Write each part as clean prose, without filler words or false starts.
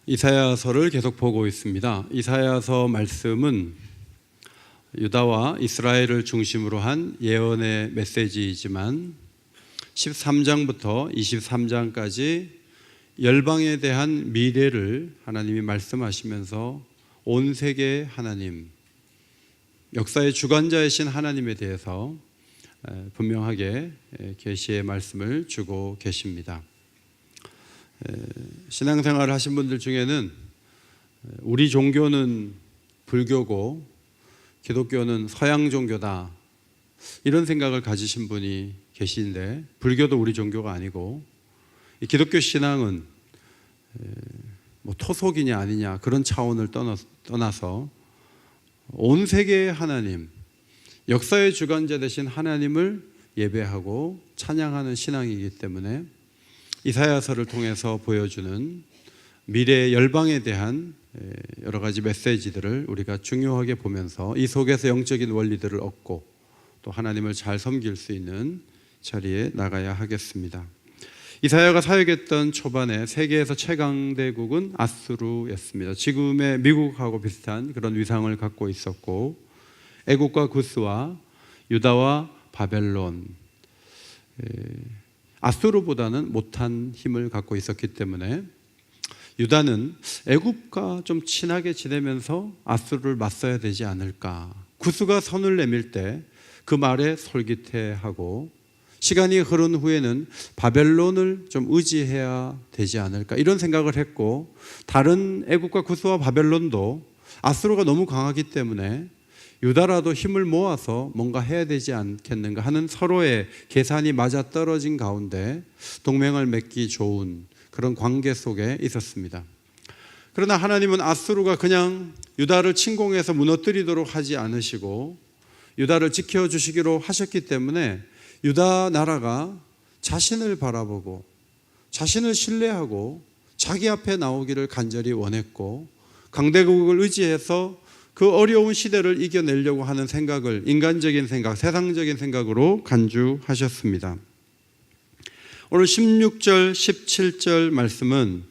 이사야서를 계속 보고 있습니다. 이사야서 말씀은 유다와 이스라엘을 중심으로 한 예언의 메시지이지만 13장부터 23장까지 열방에 대한 미래를 하나님이 말씀하시면서 온 세계의 하나님, 역사의 주관자이신 하나님에 대해서 분명하게 계시의 말씀을 주고 계십니다. 신앙생활을 하신 분들 중에는 우리 종교는 불교고 기독교는 서양 종교다 이런 생각을 가지신 분이 계시는데, 불교도 우리 종교가 아니고 기독교 신앙은 뭐 토속이냐 아니냐 그런 차원을 떠나서 온 세계의 하나님, 역사의 주관자 되신 하나님을 예배하고 찬양하는 신앙이기 때문에 이사야서를 통해서 보여주는 미래의 열방에 대한 여러 가지 메시지들을 우리가 중요하게 보면서 이 속에서 영적인 원리들을 얻고 또 하나님을 잘 섬길 수 있는 자리에 나가야 하겠습니다. 이사야가 사역했던 초반에 세계에서 최강대국은 아수르였습니다. 지금의 미국하고 비슷한 그런 위상을 갖고 있었고, 애국과 구스와 유다와 바벨론, 아수르보다는 못한 힘을 갖고 있었기 때문에 유다는 애굽과 좀 친하게 지내면서 아수르를 맞서야 되지 않을까. 구스가 선을 내밀 때 그 말에 솔깃해하고, 시간이 흐른 후에는 바벨론을 좀 의지해야 되지 않을까 이런 생각을 했고, 다른 애굽과 구스와 바벨론도 아수르가 너무 강하기 때문에 유다라도 힘을 모아서 뭔가 해야 되지 않겠는가 하는 서로의 계산이 맞아떨어진 가운데 동맹을 맺기 좋은 그런 관계 속에 있었습니다. 그러나 하나님은 아수르가 그냥 유다를 침공해서 무너뜨리도록 하지 않으시고 유다를 지켜주시기로 하셨기 때문에 유다 나라가 자신을 바라보고 자신을 신뢰하고 자기 앞에 나오기를 간절히 원했고, 강대국을 의지해서 그 어려운 시대를 이겨내려고 하는 생각을 인간적인 생각, 세상적인 생각으로 간주하셨습니다. 오늘 16절, 17절 말씀은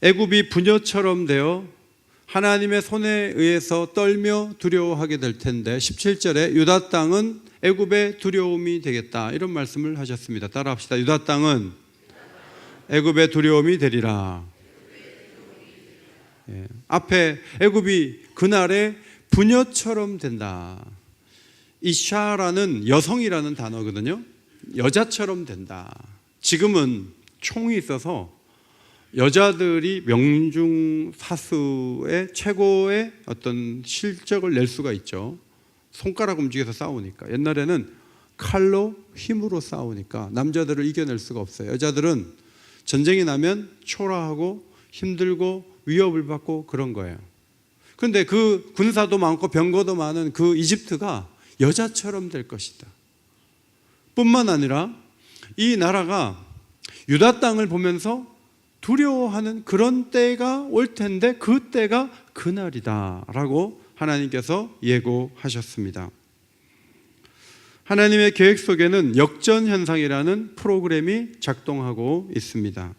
애굽이 부녀처럼 되어 하나님의 손에 의해서 떨며 두려워하게 될 텐데, 17절에 유다 땅은 애굽의 두려움이 되겠다 이런 말씀을 하셨습니다. 따라합시다. 유다 땅은 애굽의 두려움이 되리라. 앞에 애굽이 그날에 부녀처럼 된다. 이샤라는 여성이라는 단어거든요. 여자처럼 된다. 지금은 총이 있어서 여자들이 명중사수의 최고의 어떤 실적을 낼 수가 있죠. 손가락 움직여서 싸우니까. 옛날에는 칼로 힘으로 싸우니까 남자들을 이겨낼 수가 없어요. 여자들은 전쟁이 나면 초라하고 힘들고 위협을 받고 그런 거예요. 그런데 그 군사도 많고 병거도 많은 그 이집트가 여자처럼 될 것이다. 뿐만 아니라 이 나라가 유다 땅을 보면서 두려워하는 그런 때가 올 텐데 그 때가 그날이다 라고 하나님께서 예고하셨습니다. 하나님의 계획 속에는 역전현상이라는 프로그램이 작동하고 있습니다.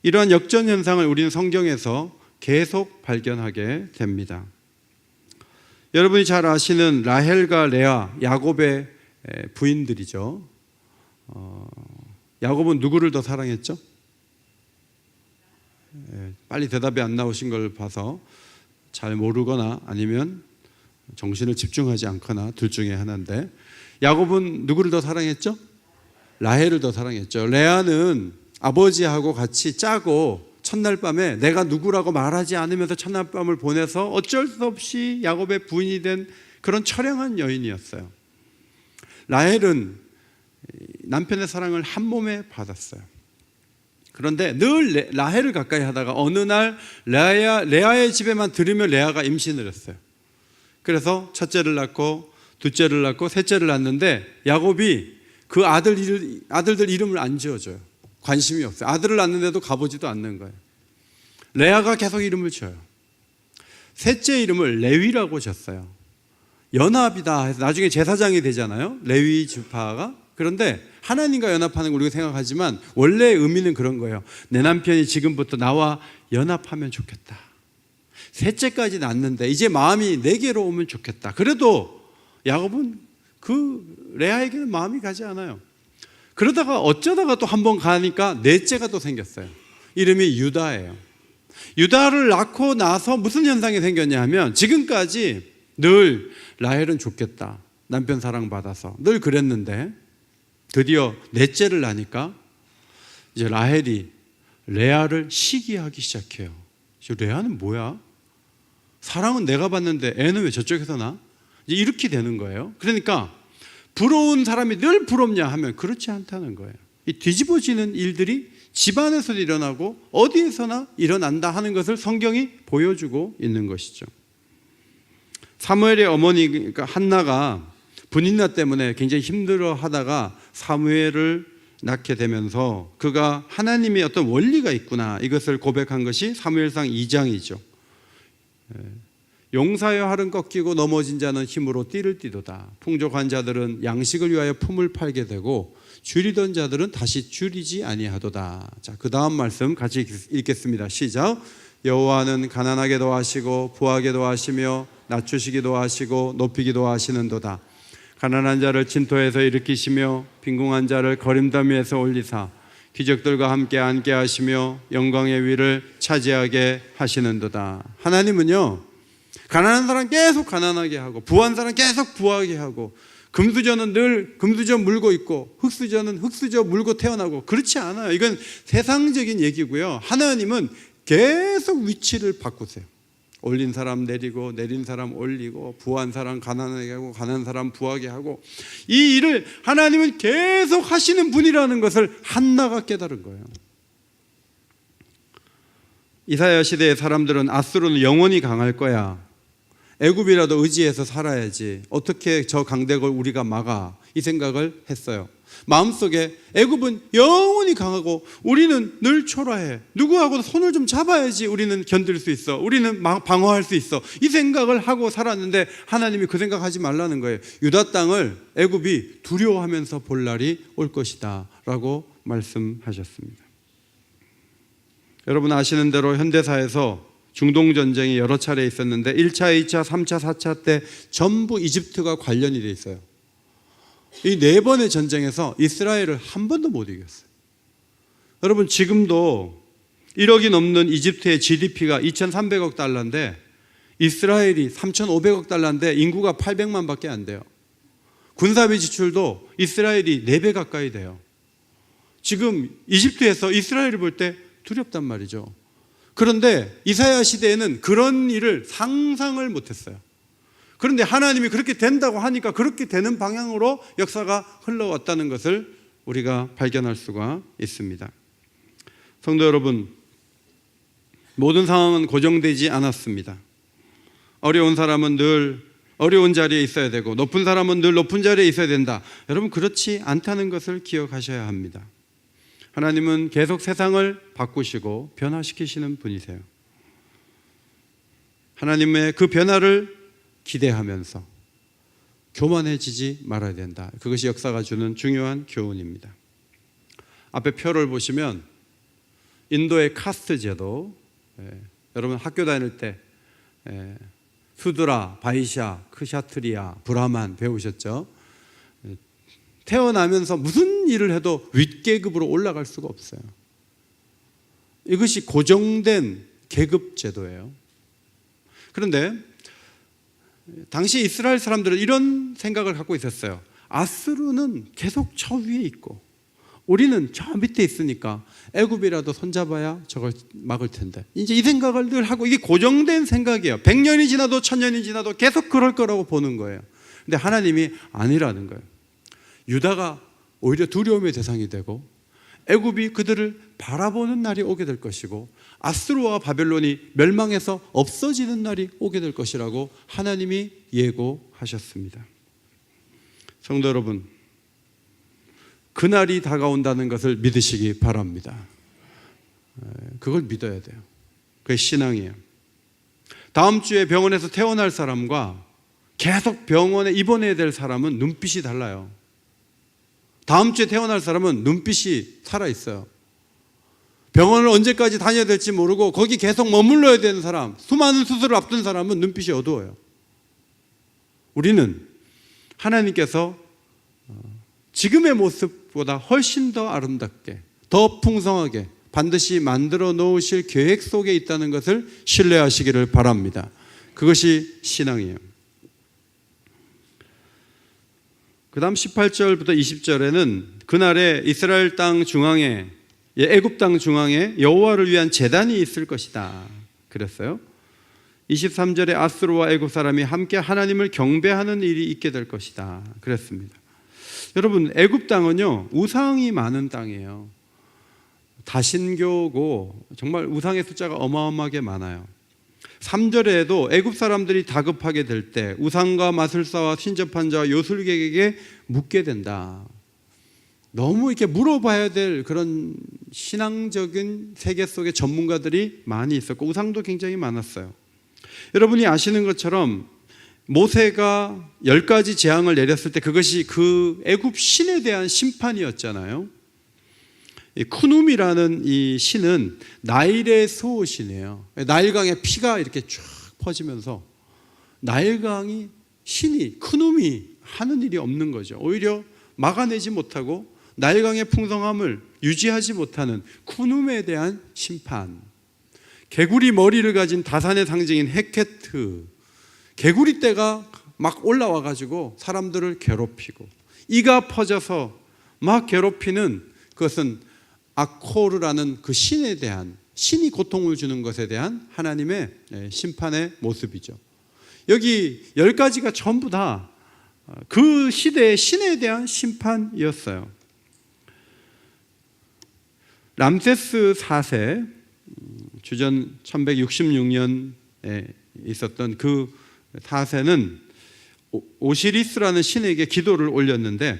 이러한 역전현상을 우리는 성경에서 계속 발견하게 됩니다. 여러분이 잘 아시는 라헬과 레아, 야곱의 부인들이죠. 야곱은 누구를 더 사랑했죠? 빨리 대답이 안 나오신 걸 봐서 잘 모르거나 아니면 정신을 집중하지 않거나 둘 중에 하나인데, 야곱은 누구를 더 사랑했죠? 라헬을 더 사랑했죠. 레아는 아버지하고 같이 짜고 첫날 밤에 내가 누구라고 말하지 않으면서 첫날 밤을 보내서 어쩔 수 없이 야곱의 부인이 된 그런 처량한 여인이었어요. 라헬은 남편의 사랑을 한 몸에 받았어요. 그런데 늘 라헬을 가까이 하다가 어느 날 레아의 집에만 들으면 레아가 임신을 했어요. 그래서 첫째를 낳고 둘째를 낳고 셋째를 낳는데 야곱이 그 아들들 이름을 안 지어줘요. 관심이 없어요. 아들을 낳는데도 가보지도 않는 거예요. 레아가 계속 이름을 지어요. 셋째 이름을 레위라고 졌어요. 연합이다 해서 나중에 제사장이 되잖아요. 레위 지파가 그런데 하나님과 연합하는 걸 우리가 생각하지만 원래의 의미는 그런 거예요. 내 남편이 지금부터 나와 연합하면 좋겠다. 셋째까지 낳는데 이제 마음이 내게로 오면 좋겠다. 그래도 야곱은 그 레아에게는 마음이 가지 않아요. 그러다가 어쩌다가 또 한 번 가니까 넷째가 또 생겼어요. 이름이 유다예요. 유다를 낳고 나서 무슨 현상이 생겼냐 하면 지금까지 늘 라헬은 좋겠다. 남편 사랑받아서 늘 그랬는데 드디어 넷째를 낳으니까 이제 라헬이 레아를 시기하기 시작해요. 레아는 뭐야? 사랑은 내가 받는데 애는 왜 저쪽에서 나? 이제 이렇게 되는 거예요. 그러니까 부러운 사람이 늘 부럽냐 하면 그렇지 않다는 거예요. 이 뒤집어지는 일들이 집안에서도 일어나고 어디에서나 일어난다 하는 것을 성경이 보여주고 있는 것이죠. 사무엘의 어머니 그러니까 한나가 분인나 때문에 굉장히 힘들어하다가 사무엘을 낳게 되면서 그가 하나님의 어떤 원리가 있구나 이것을 고백한 것이 사무엘상 2장이죠. 용사여 할은 꺾이고 넘어진 자는 힘으로 띠를 띠도다. 풍족한 자들은 양식을 위하여 품을 팔게 되고 줄이던 자들은 다시 줄이지 아니하도다. 자, 그 다음 말씀 같이 읽겠습니다. 시작. 여호와는 가난하게도 하시고 부하게도 하시며 낮추시기도 하시고 높이기도 하시는도다. 가난한 자를 진토에서 일으키시며 빈궁한 자를 거림더미에서 올리사 기적들과 함께 앉게 하시며 영광의 위를 차지하게 하시는도다. 하나님은요 가난한 사람 계속 가난하게 하고 부한 사람 계속 부하게 하고 금수저는 늘 금수저 물고 있고 흙수저는 흙수저 물고 태어나고 그렇지 않아요. 이건 세상적인 얘기고요. 하나님은 계속 위치를 바꾸세요. 올린 사람 내리고 내린 사람 올리고 부한 사람 가난하게 하고 가난한 사람 부하게 하고 이 일을 하나님은 계속 하시는 분이라는 것을 한나가 깨달은 거예요. 이사야 시대의 사람들은 아수르는 영원히 강할 거야. 애굽이라도 의지해서 살아야지. 어떻게 저 강대국을 우리가 막아? 이 생각을 했어요. 마음속에 애굽은 영원히 강하고 우리는 늘 초라해. 누구하고도 손을 좀 잡아야지 우리는 견딜 수 있어. 우리는 방어할 수 있어. 이 생각을 하고 살았는데 하나님이 그 생각하지 말라는 거예요. 유다 땅을 애굽이 두려워하면서 볼 날이 올 것이다 라고 말씀하셨습니다. 여러분 아시는 대로 현대사에서 중동 전쟁이 여러 차례 있었는데 1차, 2차, 3차, 4차 때 전부 이집트가 관련이 돼 있어요. 이 4번의 전쟁에서 이스라엘을 한 번도 못 이겼어요. 여러분 지금도 1억이 넘는 이집트의 GDP가 2,300억 달러인데 이스라엘이 3,500억 달러인데 인구가 800만 밖에 안 돼요. 군사비 지출도 이스라엘이 4배 가까이 돼요. 지금 이집트에서 이스라엘을 볼 때 두렵단 말이죠. 그런데 이사야 시대에는 그런 일을 상상을 못했어요. 그런데 하나님이 그렇게 된다고 하니까 그렇게 되는 방향으로 역사가 흘러왔다는 것을 우리가 발견할 수가 있습니다. 성도 여러분, 모든 상황은 고정되지 않았습니다. 어려운 사람은 늘 어려운 자리에 있어야 되고 높은 사람은 늘 높은 자리에 있어야 된다. 여러분 그렇지 않다는 것을 기억하셔야 합니다. 하나님은 계속 세상을 바꾸시고 변화시키시는 분이세요. 하나님의 그 변화를 기대하면서 교만해지지 말아야 된다. 그것이 역사가 주는 중요한 교훈입니다. 앞에 표를 보시면 인도의 카스트 제도, 여러분 학교 다닐 때 수드라, 바이샤, 크샤트리아, 브라만 배우셨죠? 태어나면서 무슨 일을 해도 윗계급으로 올라갈 수가 없어요. 이것이 고정된 계급 제도예요. 그런데 당시 이스라엘 사람들은 이런 생각을 갖고 있었어요. 아수르는 계속 저 위에 있고 우리는 저 밑에 있으니까 애굽이라도 손잡아야 저걸 막을 텐데 이제 이 생각을 늘 하고 이게 고정된 생각이에요. 100년이 지나도 1000년이 지나도 계속 그럴 거라고 보는 거예요. 근데 하나님이 아니라는 거예요. 유다가 오히려 두려움의 대상이 되고 애굽이 그들을 바라보는 날이 오게 될 것이고 아수르와 바벨론이 멸망해서 없어지는 날이 오게 될 것이라고 하나님이 예고하셨습니다. 성도 여러분, 그날이 다가온다는 것을 믿으시기 바랍니다. 그걸 믿어야 돼요. 그게 신앙이에요. 다음 주에 병원에서 퇴원할 사람과 계속 병원에 입원해야 될 사람은 눈빛이 달라요. 다음 주에 태어날 사람은 눈빛이 살아있어요. 병원을 언제까지 다녀야 될지 모르고 거기 계속 머물러야 되는 사람, 수많은 수술을 앞둔 사람은 눈빛이 어두워요. 우리는 하나님께서 지금의 모습보다 훨씬 더 아름답게, 더 풍성하게 반드시 만들어 놓으실 계획 속에 있다는 것을 신뢰하시기를 바랍니다. 그것이 신앙이에요. 그 다음 18절부터 20절에는 그날에 이스라엘 땅 중앙에, 애굽 땅 중앙에 여호와를 위한 제단이 있을 것이다 그랬어요. 23절에 아수르와 애굽 사람이 함께 하나님을 경배하는 일이 있게 될 것이다 그랬습니다. 여러분, 애굽 땅은요 우상이 많은 땅이에요. 다신교고 정말 우상의 숫자가 어마어마하게 많아요. 3절에도 애굽 사람들이 다급하게 될 때 우상과 마술사와 신접한 자와 요술객에게 묻게 된다. 너무 이렇게 물어봐야 될 그런 신앙적인 세계 속에 전문가들이 많이 있었고 우상도 굉장히 많았어요. 여러분이 아시는 것처럼 모세가 10가지 재앙을 내렸을 때 그것이 그 애굽 신에 대한 심판이었잖아요. 쿠눔이라는 이 신은 나일의 수호신이에요. 나일강에 피가 이렇게 쫙 퍼지면서 나일강이 신이 쿠눔이 하는 일이 없는 거죠. 오히려 막아내지 못하고 나일강의 풍성함을 유지하지 못하는 쿠눔에 대한 심판. 개구리 머리를 가진 다산의 상징인 헤케트, 개구리 떼가 막 올라와 가지고 사람들을 괴롭히고 이가 퍼져서 막 괴롭히는 그것은 아코르라는 그 신에 대한, 신이 고통을 주는 것에 대한 하나님의 심판의 모습이죠. 여기 10가지가 전부 다 그 시대의 신에 대한 심판이었어요. 람세스 4세, 주전 1166년에 있었던 그 4세는 오시리스라는 신에게 기도를 올렸는데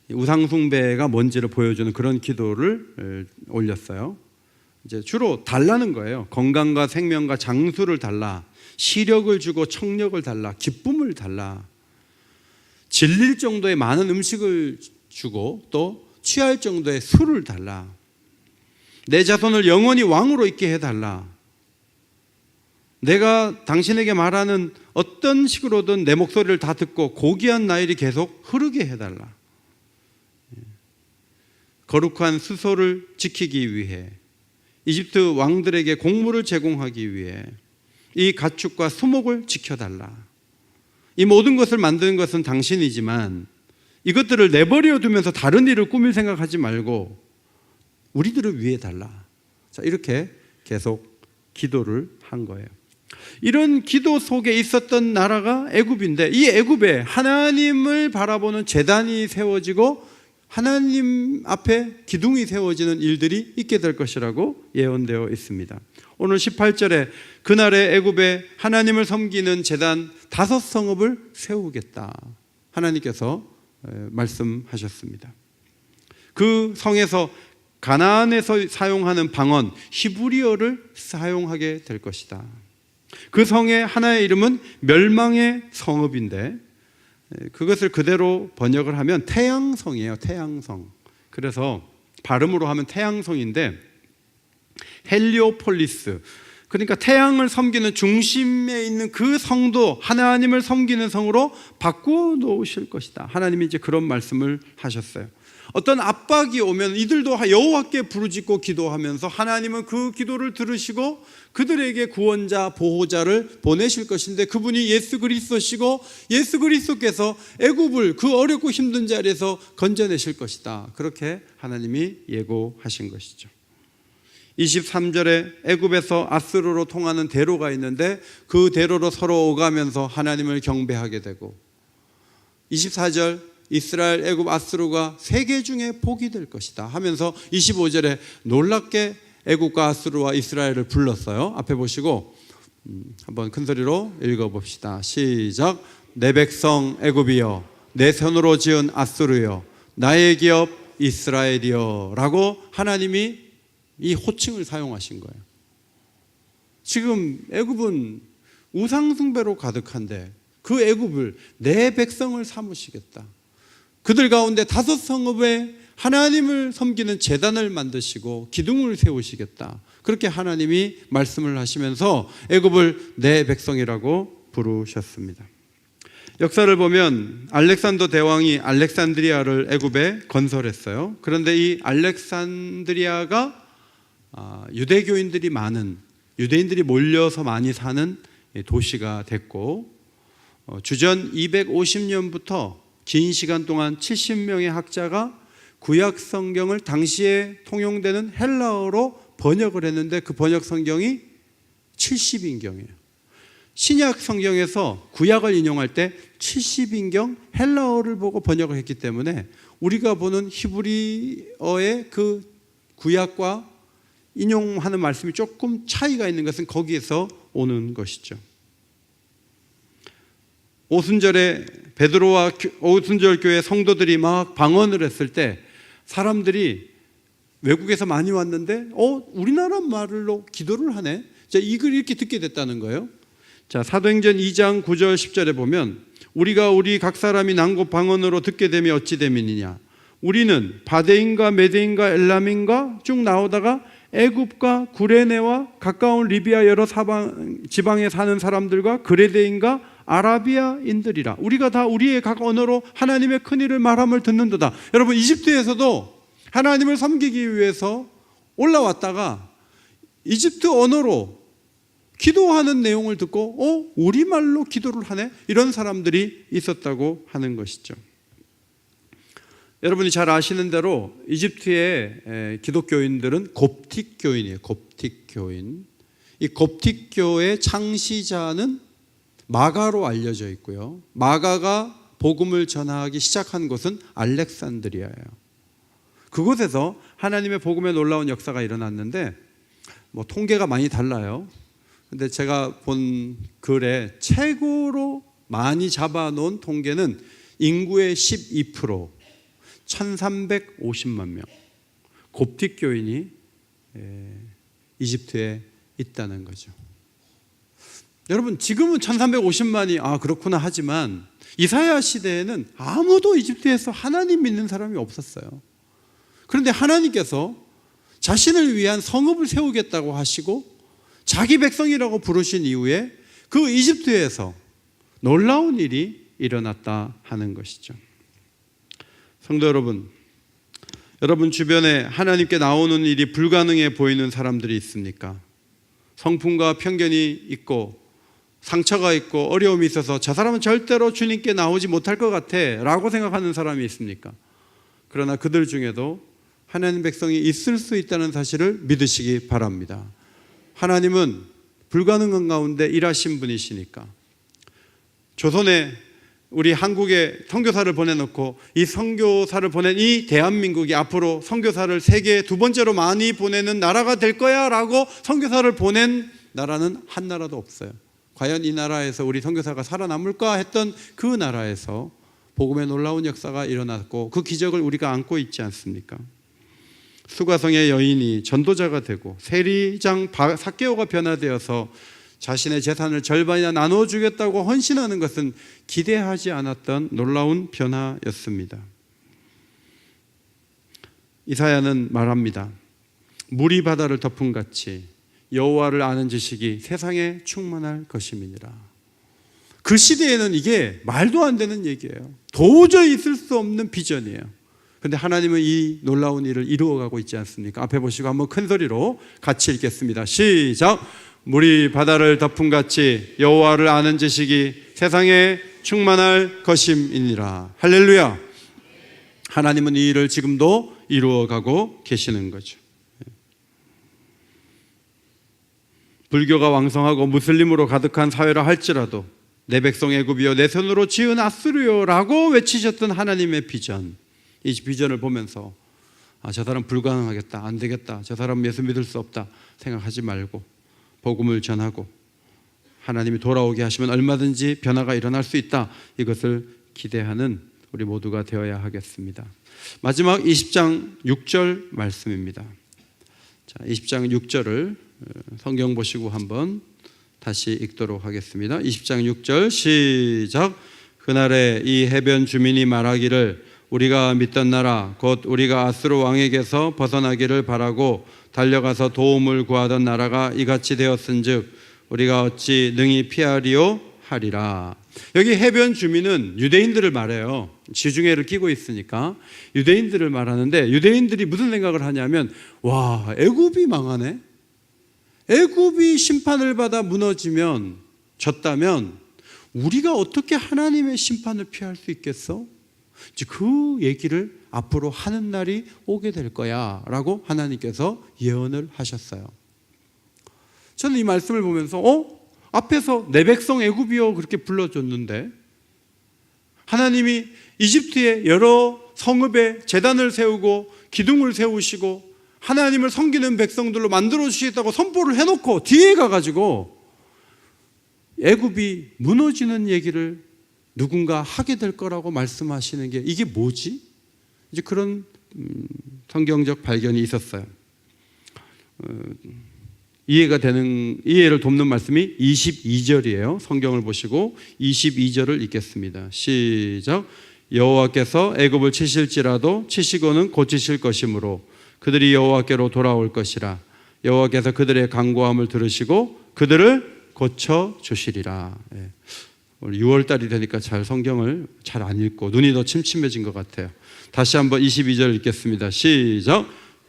우상숭배가 뭔지를 보여주는 그런 기도를 올렸어요. 이제 주로 달라는 거예요. 건강과 생명과 장수를 달라, 시력을 주고 청력을 달라, 기쁨을 달라, 질릴 정도의 많은 음식을 주고 또 취할 정도의 술을 달라, 내 자손을 영원히 왕으로 있게 해달라, 내가 당신에게 말하는 어떤 식으로든 내 목소리를 다 듣고 고귀한 나일이 계속 흐르게 해달라, 거룩한 수소를 지키기 위해, 이집트 왕들에게 곡물을 제공하기 위해 이 가축과 수목을 지켜달라. 이 모든 것을 만드는 것은 당신이지만 이것들을 내버려 두면서 다른 일을 꾸밀 생각하지 말고 우리들을 위해 달라. 자, 이렇게 계속 기도를 한 거예요. 이런 기도 속에 있었던 나라가 애굽인데 이 애굽에 하나님을 바라보는 제단이 세워지고 하나님 앞에 기둥이 세워지는 일들이 있게 될 것이라고 예언되어 있습니다. 오늘 18절에 그날의 애굽에 하나님을 섬기는 제단 5성읍을 세우겠다 하나님께서 말씀하셨습니다. 그 성에서 가나안에서 사용하는 방언 히브리어를 사용하게 될 것이다. 그 성의 하나의 이름은 멸망의 성읍인데 그것을 그대로 번역을 하면 태양성이에요. 태양성. 그래서 발음으로 하면 태양성인데 헬리오폴리스, 그러니까 태양을 섬기는 중심에 있는 그 성도 하나님을 섬기는 성으로 바꾸어 놓으실 것이다. 하나님이 이제 그런 말씀을 하셨어요. 어떤 압박이 오면 이들도 여호와께 부르짖고 기도하면서 하나님은 그 기도를 들으시고 그들에게 구원자, 보호자를 보내실 것인데 그분이 예수 그리스도시고 예수 그리스도께서 애굽을 그 어렵고 힘든 자리에서 건져내실 것이다. 그렇게 하나님이 예고하신 것이죠. 23절에 애굽에서 아수르로 통하는 대로가 있는데 그 대로로 서로 오가면서 하나님을 경배하게 되고 24절 이스라엘, 애굽, 아수르가 세계 중에 복이 될 것이다 하면서 25절에 놀랍게 애굽과 아수르와 이스라엘을 불렀어요. 앞에 보시고 한번 큰 소리로 읽어봅시다. 시작. 내 백성 애굽이여, 내 손으로 지은 아수르여, 나의 기업 이스라엘이여 라고 하나님이 이 호칭을 사용하신 거예요. 지금 애굽은 우상 숭배로 가득한데 그 애굽을 내 백성을 삼으시겠다. 그들 가운데 5성읍에 하나님을 섬기는 제단을 만드시고 기둥을 세우시겠다. 그렇게 하나님이 말씀을 하시면서 애굽을 내 백성이라고 부르셨습니다. 역사를 보면 알렉산더 대왕이 알렉산드리아를 애굽에 건설했어요. 그런데 이 알렉산드리아가 유대교인들이 많은, 유대인들이 몰려서 많이 사는 도시가 됐고, 주전 250년부터 긴 시간 동안 70명의 학자가 구약 성경을 당시에 통용되는 헬라어로 번역을 했는데 그 번역 성경이 70인경이에요. 신약 성경에서 구약을 인용할 때 70인경 헬라어를 보고 번역을 했기 때문에 우리가 보는 히브리어의 그 구약과 인용하는 말씀이 조금 차이가 있는 것은 거기에서 오는 것이죠. 오순절에 베드로와 오순절 교회 성도들이 막 방언을 했을 때 사람들이 외국에서 많이 왔는데 우리나라 말로 기도를 하네. 자, 이걸 이렇게 듣게 됐다는 거예요. 자, 사도행전 2장 9절 10절에 보면 우리가 우리 각 사람이 난곳 방언으로 듣게 되면 어찌 됨이니냐. 우리는 바데인과 메데인과 엘람인가 쭉 나오다가 애굽과 구레네와 가까운 리비아 여러 지방에 사는 사람들과 그레데인과 아라비아인들이라. 우리가 다 우리의 각 언어로 하나님의 큰일을 말함을 듣는도다. 여러분, 이집트에서도 하나님을 섬기기 위해서 올라왔다가 이집트 언어로 기도하는 내용을 듣고 우리말로 기도를 하네? 이런 사람들이 있었다고 하는 것이죠. 여러분이 잘 아시는 대로 이집트의 기독교인들은 곱틱교인이에요. 곱틱교인. 이 곱틱교의 창시자는 마가로 알려져 있고요. 마가가 복음을 전하기 시작한 곳은 알렉산드리아예요. 그곳에서 하나님의 복음에 놀라운 역사가 일어났는데 통계가 많이 달라요. 근데 제가 본 글에 최고로 많이 잡아놓은 통계는 인구의 12%, 1350만 명 곱틱 교인이 이집트에 있다는 거죠. 여러분, 지금은 1350만이 그렇구나 하지만 이사야 시대에는 아무도 이집트에서 하나님 믿는 사람이 없었어요. 그런데 하나님께서 자신을 위한 성읍을 세우겠다고 하시고 자기 백성이라고 부르신 이후에 그 이집트에서 놀라운 일이 일어났다 하는 것이죠. 성도 여러분, 여러분 주변에 하나님께 나오는 일이 불가능해 보이는 사람들이 있습니까? 성품과 편견이 있고 상처가 있고 어려움이 있어서 저 사람은 절대로 주님께 나오지 못할 것 같아 라고 생각하는 사람이 있습니까? 그러나 그들 중에도 하나님 백성이 있을 수 있다는 사실을 믿으시기 바랍니다. 하나님은 불가능한 가운데 일하신 분이시니까. 조선에 우리 한국에 선교사를 보내놓고 이 선교사를 보낸 이 대한민국이 앞으로 선교사를 세계 2번째로 많이 보내는 나라가 될 거야 라고 선교사를 보낸 나라는 한 나라도 없어요. 과연 이 나라에서 우리 선교사가 살아남을까 했던 그 나라에서 복음의 놀라운 역사가 일어났고 그 기적을 우리가 안고 있지 않습니까? 수가성의 여인이 전도자가 되고 세리장 삭개오가 변화되어서 자신의 재산을 절반이나 나눠주겠다고 헌신하는 것은 기대하지 않았던 놀라운 변화였습니다. 이사야는 말합니다. 물이 바다를 덮은 같이 여호와를 아는 지식이 세상에 충만할 것임이니라. 그 시대에는 이게 말도 안 되는 얘기예요. 도저히 있을 수 없는 비전이에요. 그런데 하나님은 이 놀라운 일을 이루어가고 있지 않습니까? 앞에 보시고 한번 큰 소리로 같이 읽겠습니다. 시작! 물이 바다를 덮은 같이 여호와를 아는 지식이 세상에 충만할 것임이니라. 할렐루야. 하나님은 이 일을 지금도 이루어가고 계시는 거죠. 불교가 왕성하고 무슬림으로 가득한 사회라 할지라도 내 백성 애굽이여 내 손으로 지은 아수르요라고 외치셨던 하나님의 비전, 이 비전을 보면서 저 사람 불가능하겠다, 안 되겠다, 저 사람 예수 믿을 수 없다 생각하지 말고 복음을 전하고 하나님이 돌아오게 하시면 얼마든지 변화가 일어날 수 있다, 이것을 기대하는 우리 모두가 되어야 하겠습니다. 마지막 20장 6절 말씀입니다. 자, 20장 6절을 성경 보시고 한번 다시 읽도록 하겠습니다. 20장 6절 시작. 그날에 이 해변 주민이 말하기를 우리가 믿던 나라 곧 우리가 아수르 왕에게서 벗어나기를 바라고 달려가서 도움을 구하던 나라가 이같이 되었은즉 우리가 어찌 능히 피하리요 하리라. 여기 해변 주민은 유대인들을 말해요. 지중해를 끼고 있으니까 유대인들을 말하는데, 유대인들이 무슨 생각을 하냐면, 와, 애굽이 망하네. 애굽이 심판을 받아 무너지면, 졌다면 우리가 어떻게 하나님의 심판을 피할 수 있겠어? 그 얘기를 앞으로 하는 날이 오게 될 거야 라고 하나님께서 예언을 하셨어요. 저는 이 말씀을 보면서 앞에서 내 백성 애굽이여 그렇게 불러줬는데, 하나님이 이집트에 여러 성읍에 제단을 세우고 기둥을 세우시고 하나님을 섬기는 백성들로 만들어 주시겠다고 선포를 해놓고 뒤에 가가지고 애굽이 무너지는 얘기를 누군가 하게 될 거라고 말씀하시는 게, 이게 뭐지? 이제 그런 성경적 발견이 있었어요. 이해를 돕는 말씀이 22절이에요. 성경을 보시고 22절을 읽겠습니다. 시작. 여호와께서 애굽을 치실지라도 치시고는 고치실 것이므로 그들이 여호와께로 돌아올 것이라. 여호와께서 그들의 간구함을 들으시고 그들을 고쳐 주시리라. 오늘 6월달이 되니까 성경을 잘 안 읽고 눈이 더 침침해진 것 같아요. 다시 한번 22절 읽겠습니다. 시작.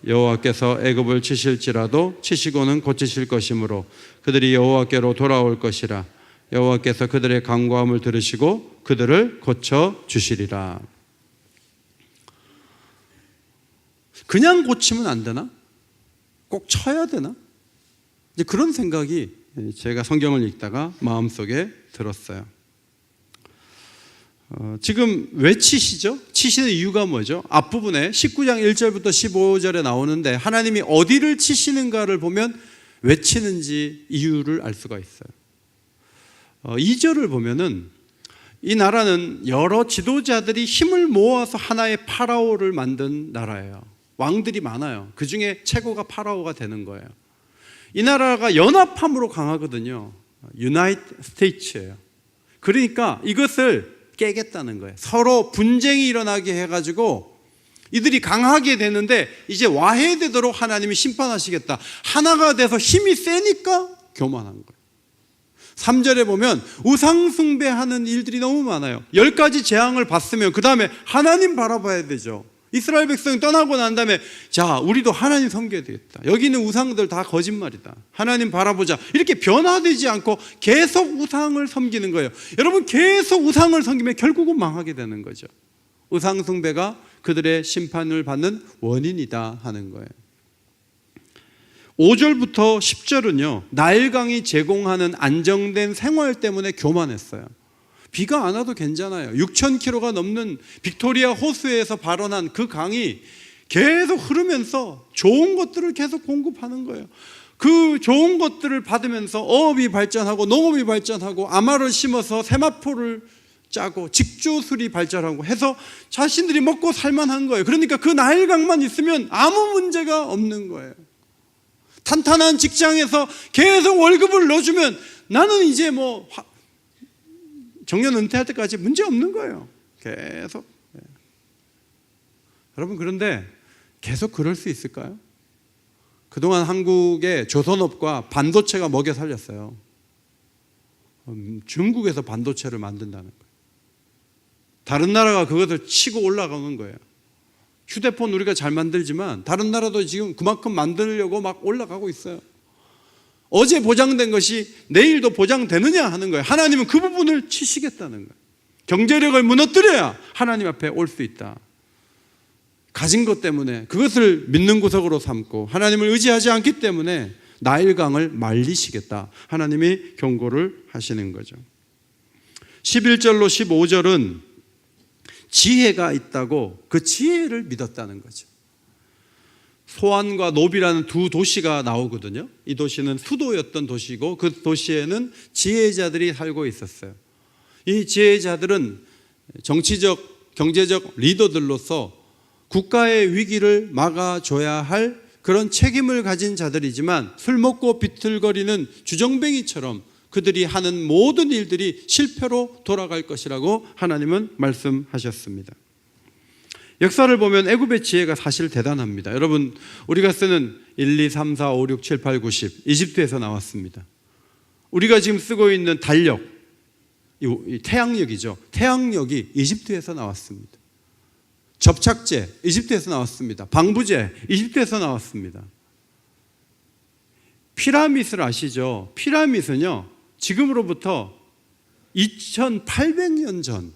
여호와께서 애굽을 치실지라도 치시고는 고치실 것이므로 그들이 여호와께로 돌아올 것이라. 여호와께서 그들의 간구함을 들으시고 그들을 고쳐 주시리라. 그냥 고치면 안 되나? 꼭 쳐야 되나? 이제 그런 생각이 제가 성경을 읽다가 마음속에 들었어요. 지금 왜 치시죠? 치시는 이유가 뭐죠? 앞부분에 19장 1절부터 15절에 나오는데, 하나님이 어디를 치시는가를 보면 왜 치는지 이유를 알 수가 있어요. 2절을 보면은 이 나라는 여러 지도자들이 힘을 모아서 하나의 파라오를 만든 나라예요. 왕들이 많아요. 그 중에 최고가 파라오가 되는 거예요. 이 나라가 연합함으로 강하거든요. 유나이티드 스테이츠예요. 그러니까 이것을 깨겠다는 거예요. 서로 분쟁이 일어나게 해가지고 이들이 강하게 되는데, 이제 와해되도록 하나님이 심판하시겠다. 하나가 돼서 힘이 세니까 교만한 거예요. 3절에 보면 우상 숭배하는 일들이 너무 많아요. 10가지 재앙을 봤으면 그 다음에 하나님 바라봐야 되죠. 이스라엘 백성이 떠나고 난 다음에, 자, 우리도 하나님 섬겨야 되겠다. 여기 있는 우상들 다 거짓말이다. 하나님 바라보자. 이렇게 변화되지 않고 계속 우상을 섬기는 거예요. 여러분, 계속 우상을 섬기면 결국은 망하게 되는 거죠. 우상 숭배가 그들의 심판을 받는 원인이다 하는 거예요. 5절부터 10절은요, 나일강이 제공하는 안정된 생활 때문에 교만했어요. 비가 안 와도 괜찮아요. 6,000km가 넘는 빅토리아 호수에서 발원한 그 강이 계속 흐르면서 좋은 것들을 계속 공급하는 거예요. 그 좋은 것들을 받으면서 어업이 발전하고 농업이 발전하고 아마를 심어서 세마포를 짜고 직조술이 발전하고 해서 자신들이 먹고 살만한 거예요. 그러니까 그 나일강만 있으면 아무 문제가 없는 거예요. 탄탄한 직장에서 계속 월급을 넣어주면 나는 이제 정년 은퇴할 때까지 문제 없는 거예요. 계속. 여러분, 그런데 계속 그럴 수 있을까요? 그동안 한국의 조선업과 반도체가 먹여 살렸어요. 중국에서 반도체를 만든다는 거예요. 다른 나라가 그것을 치고 올라가는 거예요. 휴대폰 우리가 잘 만들지만 다른 나라도 지금 그만큼 만들려고 막 올라가고 있어요. 어제 보장된 것이 내일도 보장되느냐 하는 거예요. 하나님은 그 부분을 치시겠다는 거예요. 경제력을 무너뜨려야 하나님 앞에 올 수 있다. 가진 것 때문에 그것을 믿는 구석으로 삼고 하나님을 의지하지 않기 때문에 나일강을 말리시겠다. 하나님이 경고를 하시는 거죠. 11절로 15절은 지혜가 있다고 그 지혜를 믿었다는 거죠. 소안과 노비라는 두 도시가 나오거든요. 이 도시는 수도였던 도시고 그 도시에는 지혜자들이 살고 있었어요. 이 지혜자들은 정치적, 경제적 리더들로서 국가의 위기를 막아줘야 할 그런 책임을 가진 자들이지만 술 먹고 비틀거리는 주정뱅이처럼 그들이 하는 모든 일들이 실패로 돌아갈 것이라고 하나님은 말씀하셨습니다. 역사를 보면 애굽의 지혜가 사실 대단합니다. 여러분, 우리가 쓰는 1, 2, 3, 4, 5, 6, 7, 8, 9, 10 이집트에서 나왔습니다. 우리가 지금 쓰고 있는 달력, 이 태양력이죠. 태양력이 이집트에서 나왔습니다. 접착제, 이집트에서 나왔습니다. 방부제, 이집트에서 나왔습니다. 피라밋을 아시죠? 피라밋은요, 지금으로부터 2800년 전,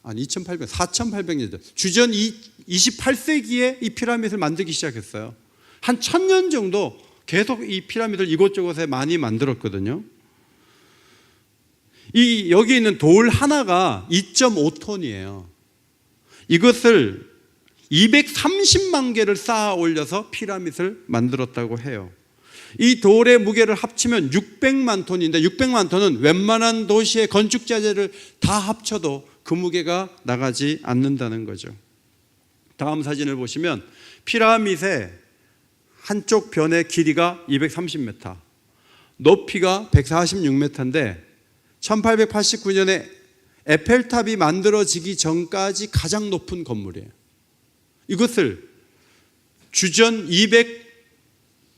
4800년 전, 주전 28세기에 이 피라밋을 만들기 시작했어요. 한 1000년 정도 계속 이 피라밋을 이곳저곳에 많이 만들었거든요. 여기 있는 돌 하나가 2.5톤이에요. 이것을 230만 개를 쌓아 올려서 피라밋을 만들었다고 해요. 이 돌의 무게를 합치면 600만 톤인데 600만 톤은 웬만한 도시의 건축 자재를 다 합쳐도 그 무게가 나가지 않는다는 거죠. 다음 사진을 보시면 피라밋의 한쪽 변의 길이가 230m, 높이가 146m인데 1889년에 에펠탑이 만들어지기 전까지 가장 높은 건물이에요. 이것을 주전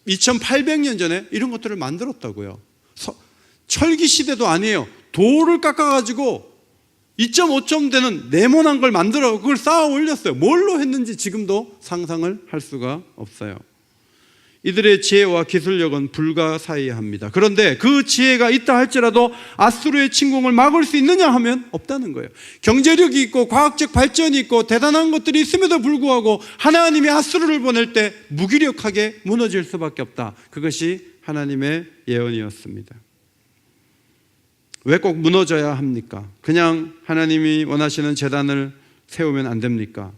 2800년 전에 이런 것들을 만들었다고요. 철기 시대도 아니에요. 돌을 깎아가지고 2.5점 되는 네모난 걸 만들어 그걸 쌓아 올렸어요. 뭘로 했는지 지금도 상상을 할 수가 없어요. 이들의 지혜와 기술력은 불가사의합니다. 그런데 그 지혜가 있다 할지라도 아수르의 침공을 막을 수 있느냐 하면 없다는 거예요. 경제력이 있고 과학적 발전이 있고 대단한 것들이 있음에도 불구하고 하나님이 아수르를 보낼 때 무기력하게 무너질 수밖에 없다. 그것이 하나님의 예언이었습니다. 왜 꼭 무너져야 합니까? 그냥 하나님이 원하시는 제단을 세우면 안 됩니까?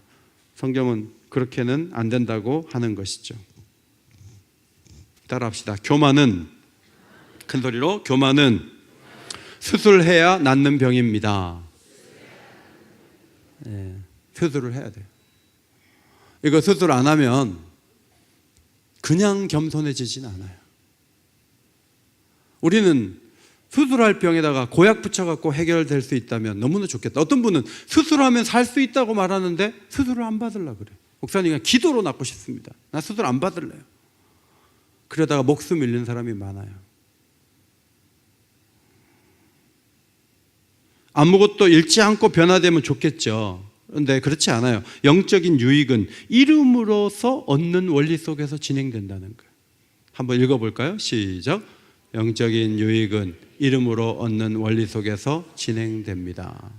성경은 그렇게는 안 된다고 하는 것이죠. 따라합시다. 교만은, 큰 소리로, 교만은 수술해야 낫는 병입니다. 네, 수술을 해야 돼요. 이거 수술 안 하면 그냥 겸손해지진 않아요. 우리는 수술할 병에다가 고약 붙여갖고 해결될 수 있다면 너무나 좋겠다. 어떤 분은 수술하면 살 수 있다고 말하는데 수술을 안 받으려고 그래요. 목사님, 그냥 기도로 낫고 싶습니다. 나 수술 안 받을래요. 그러다가 목숨 잃는 사람이 많아요. 아무것도 잃지 않고 변화되면 좋겠죠. 그런데 그렇지 않아요. 영적인 유익은 이름으로서 얻는 원리 속에서 진행된다는 거예요. 한번 읽어볼까요? 시작. 영적인 유익은 이름으로 얻는 원리 속에서 진행됩니다.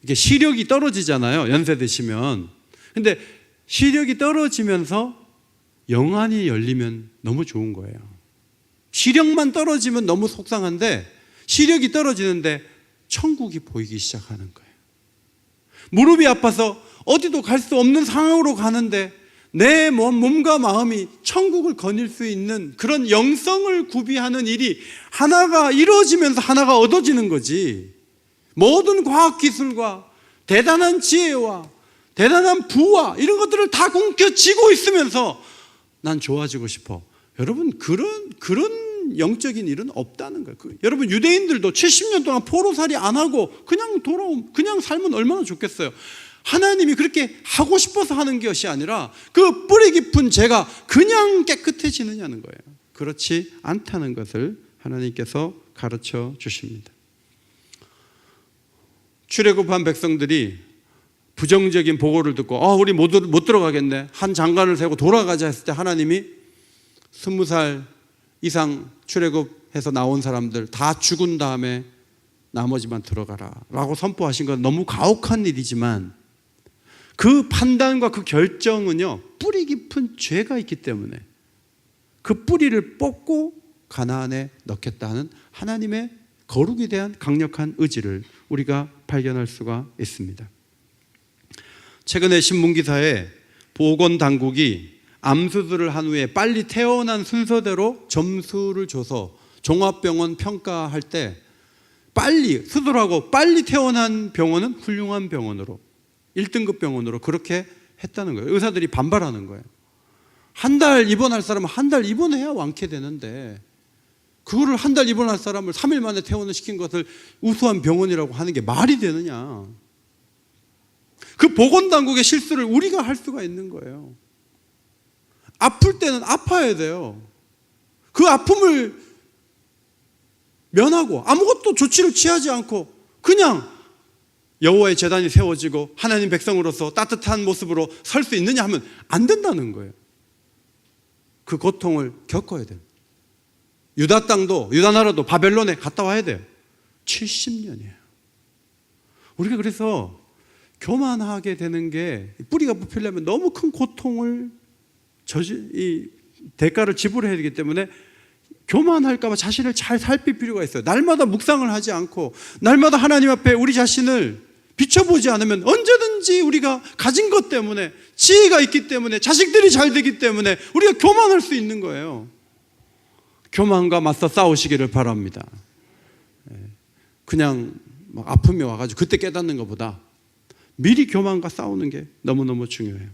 이게 시력이 떨어지잖아요. 연세 드시면. 근데 시력이 떨어지면서 영안이 열리면 너무 좋은 거예요. 시력만 떨어지면 너무 속상한데 시력이 떨어지는데 천국이 보이기 시작하는 거예요. 무릎이 아파서 어디도 갈 수 없는 상황으로 가는데 내 몸과 마음이 천국을 거닐 수 있는 그런 영성을 구비하는 일이 하나가 이루어지면서 하나가 얻어지는 거지. 모든 과학기술과 대단한 지혜와 대단한 부와 이런 것들을 다 굶겨쥐고 있으면서 난 좋아지고 싶어. 여러분, 그런 영적인 일은 없다는 거예요. 여러분, 유대인들도 70년 동안 포로살이 안 하고 그냥 살면 얼마나 좋겠어요. 하나님이 그렇게 하고 싶어서 하는 것이 아니라 그 뿌리 깊은 죄가 그냥 깨끗해지느냐는 거예요. 그렇지 않다는 것을 하나님께서 가르쳐 주십니다. 출애굽한 백성들이 부정적인 보고를 듣고 우리 못 들어가겠네. 한 장관을 세고 돌아가자 했을 때 하나님이 20살 이상 출애굽해서 나온 사람들 다 죽은 다음에 나머지만 들어가라 라고 선포하신 건 너무 가혹한 일이지만 그 판단과 그 결정은요, 뿌리 깊은 죄가 있기 때문에 그 뿌리를 뽑고 가나안에 넣겠다는 하나님의 거룩에 대한 강력한 의지를 우리가 발견할 수가 있습니다. 최근에 신문기사에 보건당국이 암수술을 한 후에 빨리 태어난 순서대로 점수를 줘서 종합병원 평가할 때 빨리 수술하고 빨리 태어난 병원은 훌륭한 병원으로 1등급 병원으로 그렇게 했다는 거예요. 의사들이 반발하는 거예요. 한 달 입원할 사람은 한 달 입원해야 완쾌되는데 그거를 한 달 입원할 사람을 3일 만에 퇴원을 시킨 것을 우수한 병원이라고 하는 게 말이 되느냐. 그 보건당국의 실수를 우리가 할 수가 있는 거예요. 아플 때는 아파야 돼요. 그 아픔을 면하고 아무것도 조치를 취하지 않고 그냥 여호와의 제단이 세워지고 하나님 백성으로서 따뜻한 모습으로 설 수 있느냐 하면 안 된다는 거예요. 그 고통을 겪어야 돼요. 유다 땅도, 유다 나라도 바벨론에 갔다 와야 돼요. 70년이에요. 우리가 그래서 교만하게 되는 게 뿌리가 뽑히려면 너무 큰 고통을 이 대가를 지불해야 되기 때문에 교만할까 봐 자신을 잘 살필 필요가 있어요. 날마다 묵상을 하지 않고 날마다 하나님 앞에 우리 자신을 비춰보지 않으면 언제든지 우리가 가진 것 때문에, 지혜가 있기 때문에, 자식들이 잘 되기 때문에 우리가 교만할 수 있는 거예요. 교만과 맞서 싸우시기를 바랍니다. 그냥 막 아픔이 와가지고 그때 깨닫는 것보다 미리 교만과 싸우는 게 너무너무 중요해요.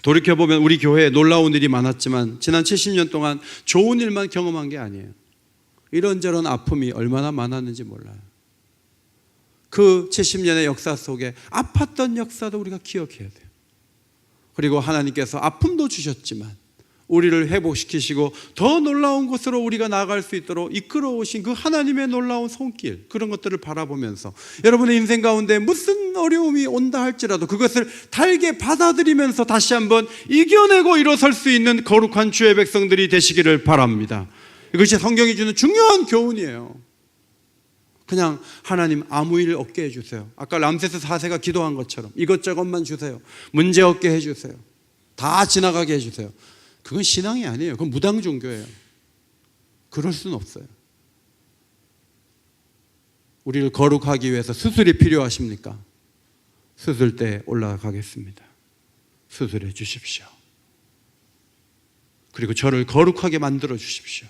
돌이켜보면 우리 교회에 놀라운 일이 많았지만 지난 70년 동안 좋은 일만 경험한 게 아니에요. 이런저런 아픔이 얼마나 많았는지 몰라요. 그 70년의 역사 속에 아팠던 역사도 우리가 기억해야 돼요. 그리고 하나님께서 아픔도 주셨지만 우리를 회복시키시고 더 놀라운 곳으로 우리가 나아갈 수 있도록 이끌어 오신 그 하나님의 놀라운 손길, 그런 것들을 바라보면서 여러분의 인생 가운데 무슨 어려움이 온다 할지라도 그것을 달게 받아들이면서 다시 한번 이겨내고 일어설 수 있는 거룩한 주의 백성들이 되시기를 바랍니다. 이것이 성경이 주는 중요한 교훈이에요. 그냥 하나님 아무 일 없게 해주세요. 아까 람세스 4세가 기도한 것처럼 이것저것만 주세요. 문제 없게 해주세요. 다 지나가게 해주세요. 그건 신앙이 아니에요. 그건 무당 종교예요. 그럴 수는 없어요. 우리를 거룩하기 위해서 수술이 필요하십니까? 수술대에 올라가겠습니다. 수술해 주십시오. 그리고 저를 거룩하게 만들어 주십시오.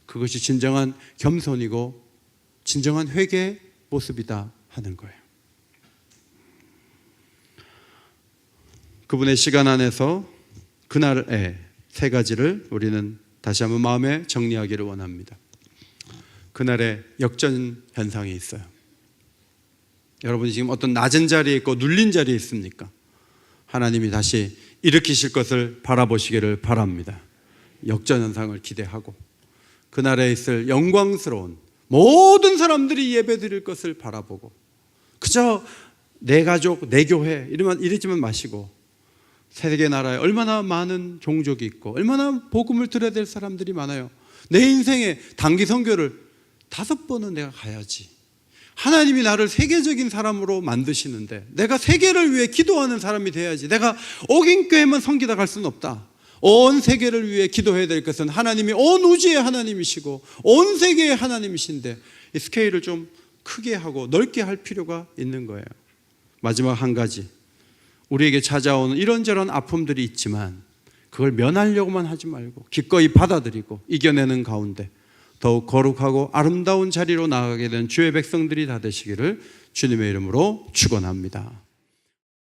그것이 진정한 겸손이고 진정한 회개의 모습이다 하는 거예요. 그분의 시간 안에서 그날의 세 가지를 우리는 다시 한번 마음에 정리하기를 원합니다. 그날의 역전 현상이 있어요. 여러분이 지금 어떤 낮은 자리에 있고 눌린 자리에 있습니까? 하나님이 다시 일으키실 것을 바라보시기를 바랍니다. 역전 현상을 기대하고 그날에 있을 영광스러운 모든 사람들이 예배드릴 것을 바라보고 그저 내 가족, 내 교회 이러지만 마시고 세계 나라에 얼마나 많은 종족이 있고 얼마나 복음을 들어야 될 사람들이 많아요. 내 인생에 단기 선교를 5번은 내가 가야지. 하나님이 나를 세계적인 사람으로 만드시는데 내가 세계를 위해 기도하는 사람이 돼야지. 내가 옥인교회만 섬기다 갈 수는 없다. 온 세계를 위해 기도해야 될 것은 하나님이 온 우주의 하나님이시고 온 세계의 하나님이신데 이 스케일을 좀 크게 하고 넓게 할 필요가 있는 거예요. 마지막 한 가지, 우리에게 찾아오는 이런저런 아픔들이 있지만 그걸 면하려고만 하지 말고 기꺼이 받아들이고 이겨내는 가운데 더욱 거룩하고 아름다운 자리로 나아가게 된 주의 백성들이 다 되시기를 주님의 이름으로 축원합니다.